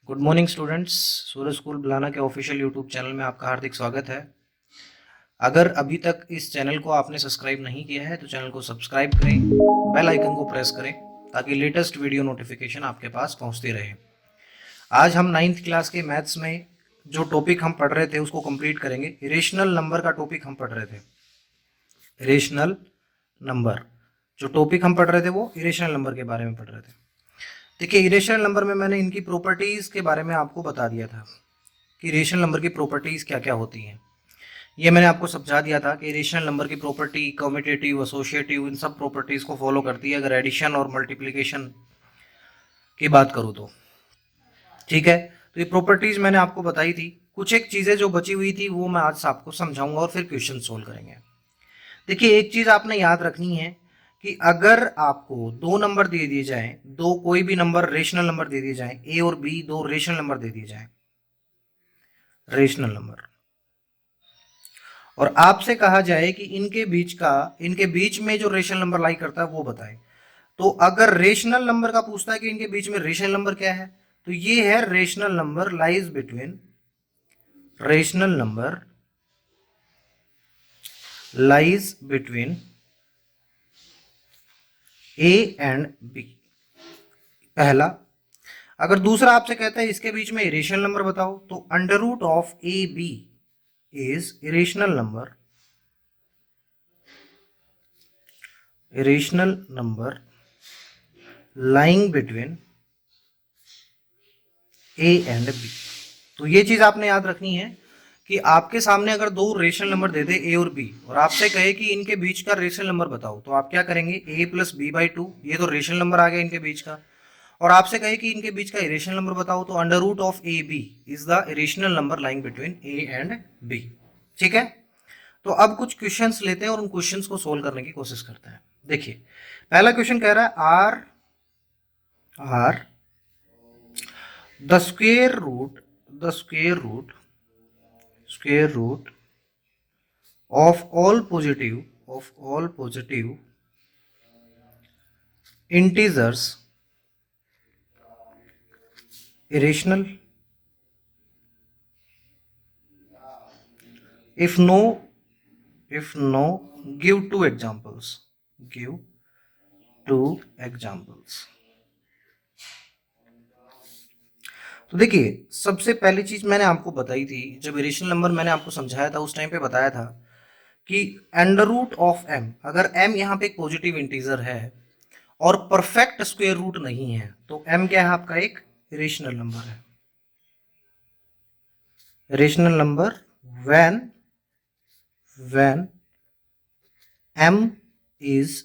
Good morning students. Suraj school बुलाना के official YouTube channel में आपका हार्दिक स्वागत है। अगर अभी तक इस चैनल को आपने सब्सक्राइब नहीं किया है तो चैनल को सब्सक्राइब करें, बेल आइकन को प्रेस करें ताकि लेटेस्ट वीडियो नोटिफिकेशन आपके पास पहुंचती रहे। आज हम 9th क्लास के मैथ्स में जो टॉपिक हम पढ़ रहे थे उसको कंप्लीट करेंगे। इरेशनल नंबर का टॉपिक हम पढ़ रहे थे। इरेशनल नंबर जो टॉपिक हम पढ़ रहे थे वो इरेशनल नंबर के बारे में पढ़ रहे थे। देखिए, इरेशनल नंबर में मैंने इनकी प्रॉपर्टीज के बारे में आपको बता दिया था कि इरेशनल नंबर की प्रॉपर्टीज क्या क्या होती हैं। ये मैंने आपको समझा दिया था कि इरेशनल नंबर की प्रॉपर्टी कम्यूटेटिव, एसोसिएटिव, इन सब प्रॉपर्टीज को फॉलो करती है अगर एडिशन और मल्टीप्लिकेशन की बात करूँ तो। ठीक है, तो ये प्रॉपर्टीज मैंने आपको बताई थी। कुछ एक चीजें जो बची हुई थी वो मैं आज आपको समझाऊंगा और फिर क्वेश्चन सोल्व करेंगे। देखिए, एक चीज आपने याद रखनी है कि अगर आपको दो नंबर दे दिए जाएं, दो कोई भी नंबर रेशनल नंबर दे दिए जाएं, ए और बी दो रेशनल नंबर दे दिए जाएं, रेशनल नंबर, और आपसे कहा जाए कि इनके बीच में जो रेशनल नंबर लाई करता है वो बताएं, तो अगर रेशनल नंबर का पूछता है कि इनके बीच में रेशनल नंबर क्या है, तो ये है rational number lies between, rational number lies between A and B, पहला। अगर दूसरा आपसे कहता है इसके बीच में इरेशनल नंबर बताओ, तो under root of A B is irrational number, irrational number lying between A and B. तो ये चीज आपने याद रखनी है कि आपके सामने अगर दो रेशनल नंबर दे दे ए और बी और आपसे कहे कि इनके बीच का रेशनल नंबर बताओ, तो आप क्या करेंगे, ए प्लस बी बाई टू, ये तो रेशनल नंबर आ गया इनके बीच का, और आपसे कहे कि इनके बीच का इरेशनल नंबर बताओ, तो under root of A B is the irrational number lying between A and B. ठीक है, तो अब कुछ क्वेश्चंस लेते हैं और उन क्वेश्चंस को सोल्व करने की कोशिश करते हैं। देखिए, पहला क्वेश्चन कह रहा है are are the square root of all positive integers irrational if no give two examples। तो देखिए, सबसे पहली चीज मैंने आपको बताई थी, जब इरेशनल नंबर मैंने आपको समझाया था उस टाइम पे बताया था कि अंडर रूट ऑफ एम, अगर एम यहाँ पे एक पॉजिटिव इंटीजर है और परफेक्ट स्क्वायर रूट नहीं है, तो एम क्या है आपका, एक रेशनल नंबर है। Rational number when M is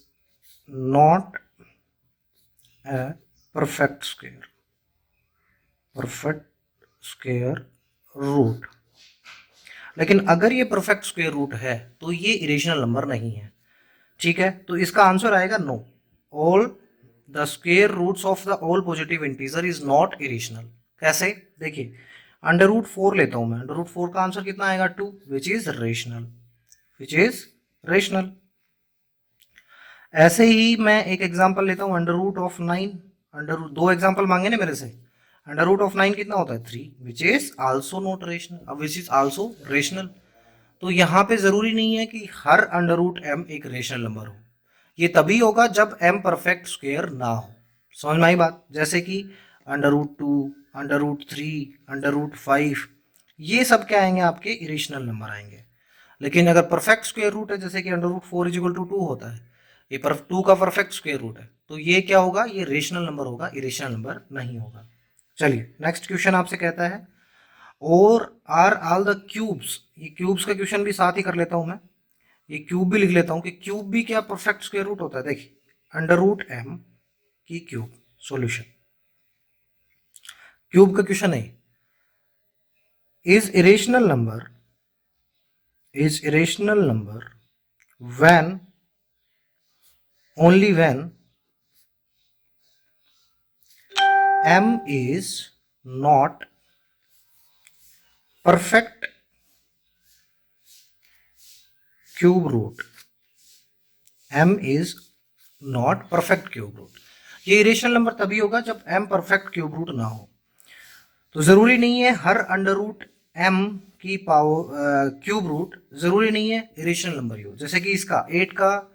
not a perfect square root. लेकिन अगर ये परफेक्ट स्क्वायर रूट है तो ये इरेशनल नंबर नहीं है। ठीक है, तो इसका आंसर आएगा no, all the square roots of the all positive integer is not irrational. कैसे, देखिए, अंडर रूट 4 लेता हूं मैं, अंडर रूट 4 का आंसर कितना आएगा, 2, विच इज रेशनल। ऐसे ही मैं एक एग्जांपल लेता हूं, under root of 9, under root, दो एग्जांपल मांगे ना मेरे से, अंडर रूट ऑफ 9 कितना होता है, 3, which is also not rational, अब विच इज आल्सो रेशनल। तो यहाँ पे जरूरी नहीं है कि हर अंडर रूट एम एक रेशनल नंबर हो, ये तभी होगा जब एम परफेक्ट स्क्वायर ना हो। समझ में आई बात, जैसे कि under root 2, under root 3, under root 5, ये सब क्या आएंगे, आपके इरेशनल नंबर आएंगे। लेकिन अगर परफेक्ट स्क्वायर रूट है, जैसे कि under root 4 is equal to 2 होता है, ये 2 का परफेक्ट स्क्वायर रूट है, तो ये क्या होगा, ये रेशनल नंबर होगा, इरेशनल नंबर नहीं होगा। चलिए, नेक्स्ट क्वेश्चन आपसे कहता है, और आर ऑल द क्यूब्स, ये क्यूब्स का क्वेश्चन भी साथ ही कर लेता हूं मैं, ये क्यूब भी लिख लेता हूं कि क्यूब भी क्या परफेक्ट स्क्वायर रूट होता है। देखिए, अंडर रूट एम की क्यूब, सॉल्यूशन, क्यूब का क्वेश्चन है, is irrational number when only when m is not perfect cube root, m is not perfect cube root। ये इरेशनल नंबर तभी होगा जब m परफेक्ट क्यूब रूट ना हो। तो जरूरी नहीं है हर अंडर रूट एम की पावर क्यूब रूट जरूरी नहीं है इरेशनल नंबर ही हो। जैसे कि इसका 8 का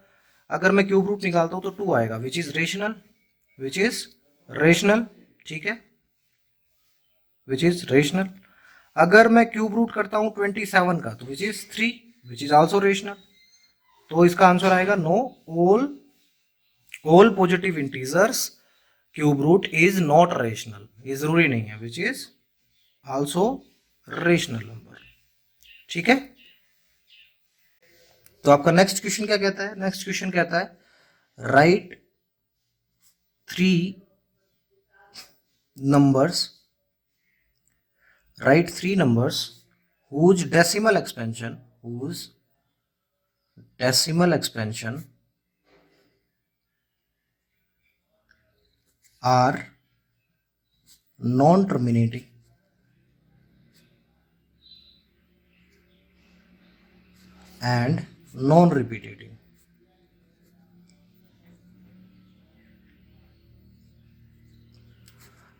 अगर मैं क्यूब रूट निकालता हूं तो 2 आएगा, विच इज रेशनल, ठीक है, विच इज रेशनल। अगर मैं क्यूब रूट करता हूं 27 का तो which is 3, which is also rational. तो इसका आंसर आएगा no, all positive integers cube root is not rational, ये जरूरी नहीं है, which is also rational number, ठीक है। तो आपका नेक्स्ट क्वेश्चन क्या कहता है? नेक्स्ट क्वेश्चन कहता है right 3 numbers whose decimal expansion are non-terminating and non-repeating।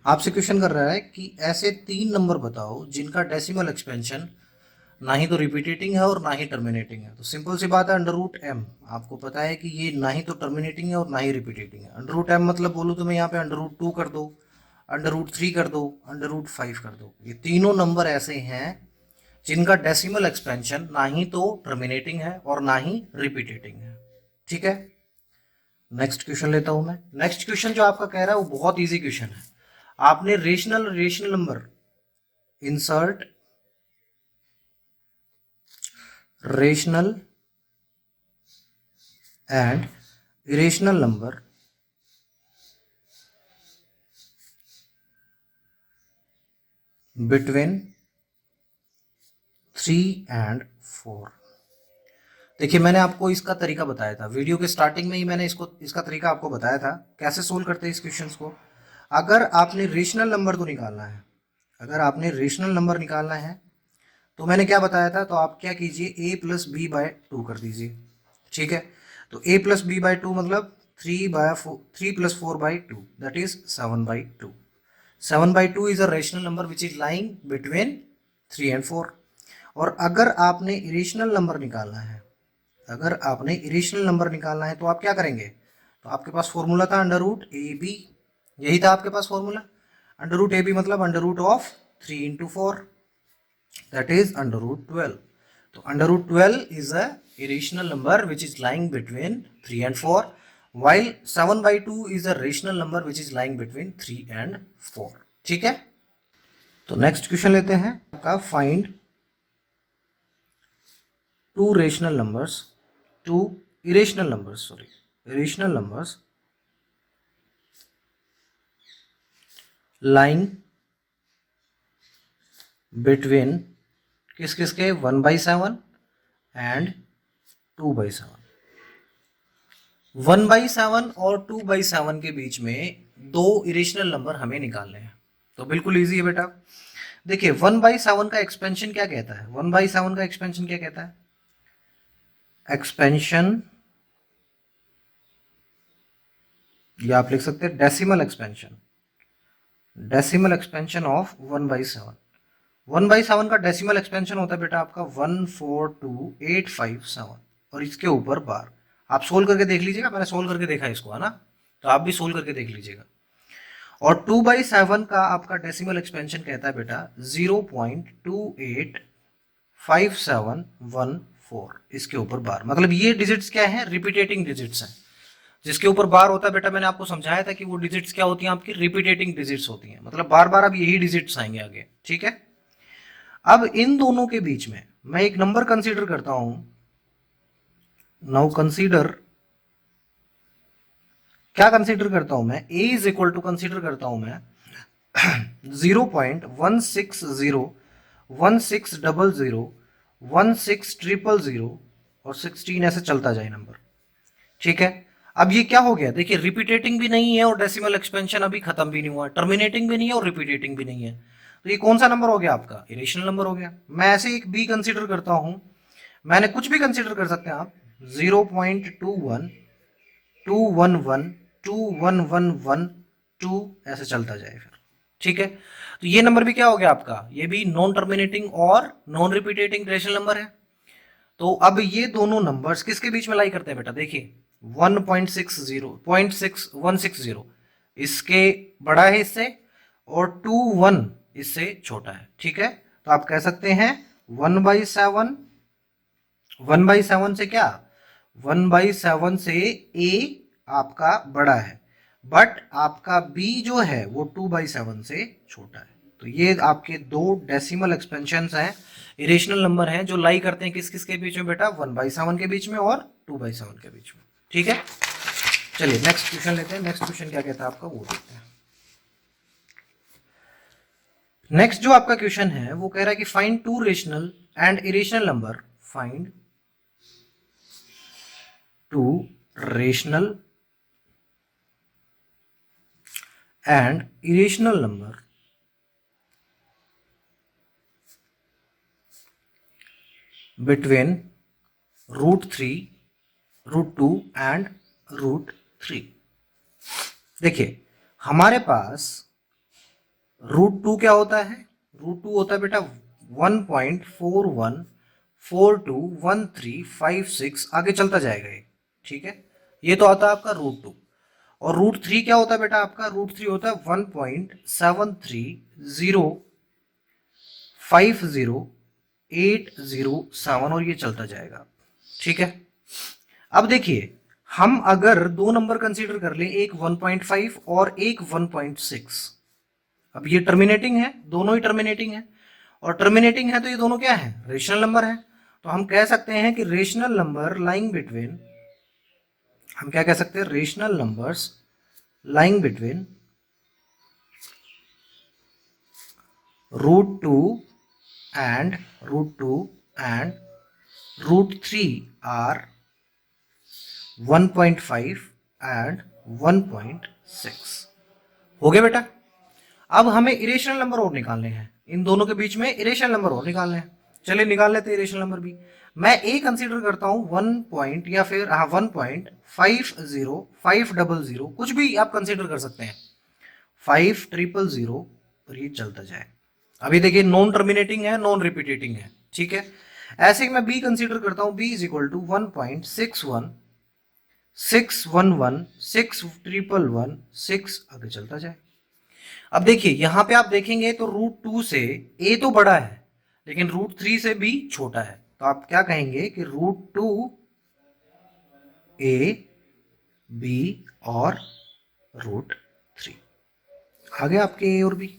आपसे क्वेश्चन कर रहा है कि ऐसे 3 नंबर बताओ जिनका डेसिमल एक्सपेंशन ना ही तो रिपीटेटिंग है और ना ही टर्मिनेटिंग है। तो सिंपल सी बात है, अंडर रूट एम आपको पता है कि ये ना ही तो टर्मिनेटिंग है और ना ही रिपीटेटिंग है। अंडर रूट एम मतलब बोलूँ तो मैं यहाँ पे अंडर रूट 2 कर दो, अंडर रूट 3 कर दो, अंडर रूट 5 कर दो। ये तीनों नंबर ऐसे हैं जिनका डेसिमल एक्सपेंशन ना ही तो टर्मिनेटिंग है और ना ही रिपीटेटिंग है, ठीक है। नेक्स्ट क्वेश्चन लेता हूं मैं। नेक्स्ट क्वेश्चन जो आपका कह रहा है वो बहुत ईजी क्वेश्चन है। आपने rational number insert rational and irrational number between 3 and 4। देखिए मैंने आपको इसका तरीका बताया था वीडियो के स्टार्टिंग में ही, मैंने इसका तरीका आपको बताया था कैसे सोल्व करते हैं इस क्वेश्चंस को। अगर आपने रेशनल नंबर को निकालना है, अगर आपने रेशनल नंबर निकालना है तो मैंने क्या बताया था, तो आप क्या कीजिए a प्लस बी बाय 2 कर दीजिए, ठीक है। तो a प्लस बी बाय 2 मतलब 3 plus 4 by 2 that is 7 by 2। 7 by 2 is a rational number which is lying between 3 and 4। और अगर आपने इरेशनल नंबर निकालना है, अगर आपने इरेशनल नंबर निकालना है तो आप क्या करेंगे, तो आपके पास फॉर्मूला था अंडर रूट ए बी, यही था आपके पास formula. Under root A B मतलब under root of 3 into 4 that is under root 12। तो under root 12 is a irrational number which is lying between 3 and 4 while 7 by 2 is a rational number which is lying between 3 and 4, ठीक है। तो next question लेते हैं आपका, find two irrational numbers lying between किस किस के 1/7 and 2/7। 1/7 और 2/7 के बीच में दो इरेशनल नंबर हमें निकालने हैं। तो बिल्कुल इजी है बेटा। देखिए 1/7 का एक्सपेंशन क्या कहता है, 1/7 का एक्सपेंशन क्या कहता है, एक्सपेंशन या आप लिख सकते हैं डेसिमल एक्सपेंशन ऑफ 1/7। 1/7 का डेसिमल एक्सपेंशन होता है बेटा आपका 142,857 और इसके ऊपर बार। आप सोल्व करके देख लीजिएगा, मैंने सोल्व करके देखा इसको, है ना, तो आप भी सोल्व करके देख लीजिएगा। और 2/7 का आपका डेसिमल एक्सपेंशन कहता है बेटा 0.285714, इसके ऊपर बार। मतलब ये डिजिट्स क्या है, रिपीटेटिंग डिजिट्स हैं। जिसके ऊपर बार होता है बेटा, मैंने आपको समझाया था कि वो डिजिट्स क्या होती हैं, आपकी रिपीटेटिंग डिजिट्स होती हैं, मतलब बार बार अब यही डिजिट्स आएंगे आगे, ठीक है। अब इन दोनों के बीच में मैं एक नंबर कंसीडर करता हूं। नाउ कंसीडर, क्या कंसीडर करता हूं मैं, a is equal to consider करता हूं मैं 0.16016016001600 और 16 ऐसे चलता जाए नंबर, ठीक है। अब ये क्या हो गया, देखिए रिपीटेटिंग भी नहीं है और डेसिमल एक्सपेंशन अभी खत्म भी नहीं हुआ, टर्मिनेटिंग भी नहीं है और रिपीटेटिंग भी नहीं है। तो ये कौन सा नंबर हो गया आपका, इरेशनल नंबर हो गया। मैं ऐसे एक बी कंसीडर करता हूं, मैंने कुछ भी कंसीडर कर सकते हैं आप, 0.21 211 21112 ऐसे चलता जाए फिर, ठीक है, तो ये नंबर भी क्या हो गया आपका, ये भी नॉन टर्मिनेटिंग और नॉन रिपीटेटिंग रेशनल नंबर है। तो अब ये दोनों नंबर्स किसके बीच में लाई करते हैं बेटा, देखिए 1.60 इसके बड़ा है इससे, और 21 इससे छोटा है। ठीक है, तो आप कह सकते हैं 1/7, 1/7 से क्या, 1/7 से ए आपका बड़ा है, बट आपका बी जो है वो 2/7 से छोटा है। तो ये आपके दो डेसिमल एक्सपेंशंस हैं, इरेशनल नंबर हैं, जो लाई करते हैं किस किस के बीच में बेटा, 1/7 के बीच में और 2/7 के बीच में। ठीक है, चलिए नेक्स्ट क्वेश्चन लेते हैं। नेक्स्ट क्वेश्चन क्या कहता है आपका, वो देखते हैं। नेक्स्ट जो आपका क्वेश्चन है वो कह रहा है कि find two rational and irrational number, find two rational and irrational number between √3, √2 and √3। देखिए हमारे पास √2 क्या होता है, √2 होता है बेटा 1.41421356, आगे चलता जाएगा ये। ठीक है, ये तो आता है आपका √2। और √3 क्या होता है बेटा आपका, √3 होता है 1.73050807, और ये चलता जाएगा। ठीक है, अब देखिए हम अगर दो नंबर कंसीडर कर ले, एक 1.5 और एक 1.6। अब ये टर्मिनेटिंग है, दोनों ही टर्मिनेटिंग है, और टर्मिनेटिंग है तो ये दोनों क्या है, रेशनल नंबर है। तो हम कह सकते हैं कि रेशनल नंबर लाइंग बिटवीन, हम क्या कह सकते हैं, rational numbers lying between √2 and √2 and √3 are 1.5 and 1.6। हो गया बेटा। अब हमें इरेशनल नंबर और निकालने हैं, इन दोनों के बीच में इरेशनल नंबर और निकालने हैं। चलिए निकाल लेते हैं इरेशनल नंबर भी। मैं ए कंसीडर करता हूं 1 पॉइंट, या फिर 1.50500, कुछ भी आप कंसीडर कर सकते हैं, 5000, और ये चलता जाए। अभी देखिए नॉन टर्मिनेटिंग है, नॉन रिपीटेटिंग है। ठीक है, ऐसे ही मैं बी कंसीडर करता हूं, बी इज इक्वल टू 1.6161161116, आगे चलता जाए। अब देखिए यहां पे आप देखेंगे तो √2 से ए तो बड़ा है, लेकिन √3 से भी छोटा है। तो आप क्या कहेंगे कि √2 ए बी और √3 आ गए आपके ए और बी।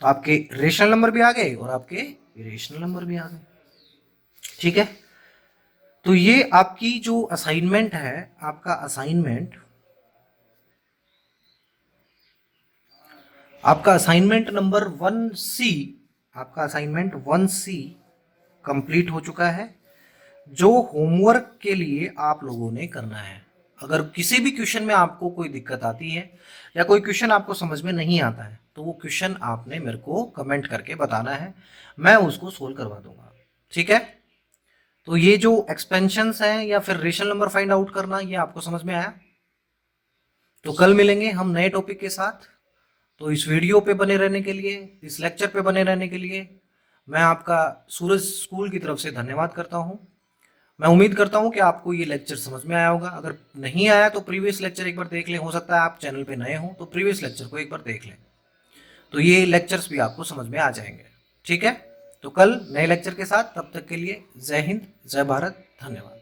तो आपके रेशनल नंबर भी आ गए और आपके इरेशनल नंबर भी आ गए। ठीक है, तो ये आपकी जो असाइनमेंट है, आपका असाइनमेंट, आपका असाइनमेंट नंबर 1C, आपका असाइनमेंट 1C कंप्लीट हो चुका है, जो होमवर्क के लिए आप लोगों ने करना है। अगर किसी भी क्वेश्चन में आपको कोई दिक्कत आती है या कोई क्वेश्चन आपको समझ में नहीं आता है, तो वो क्वेश्चन आपने मेरे को कमेंट करके बताना है, मैं उसको सोल्व करवा दूंगा। ठीक है, तो ये जो एक्सपेंशंस हैं या फिर रेशनल नंबर फाइंड आउट करना, ये आपको समझ में आया। तो कल मिलेंगे हम नए टॉपिक के साथ। तो इस वीडियो पे बने रहने के लिए, इस लेक्चर पे बने रहने के लिए मैं आपका सूरज स्कूल की तरफ से धन्यवाद करता हूँ। मैं उम्मीद करता हूँ कि आपको ये लेक्चर समझ में आया होगा। अगर नहीं आया तो प्रीवियस लेक्चर एक बार देख लें, हो सकता है आप चैनल पे नए हो तो प्रीवियस लेक्चर को एक बार देख लें, तो ये लेक्चर्स भी आपको समझ में आ जाएंगे। ठीक है, तो कल नए लेक्चर के साथ, तब तक के लिए जय हिंद, जय भारत, धन्यवाद।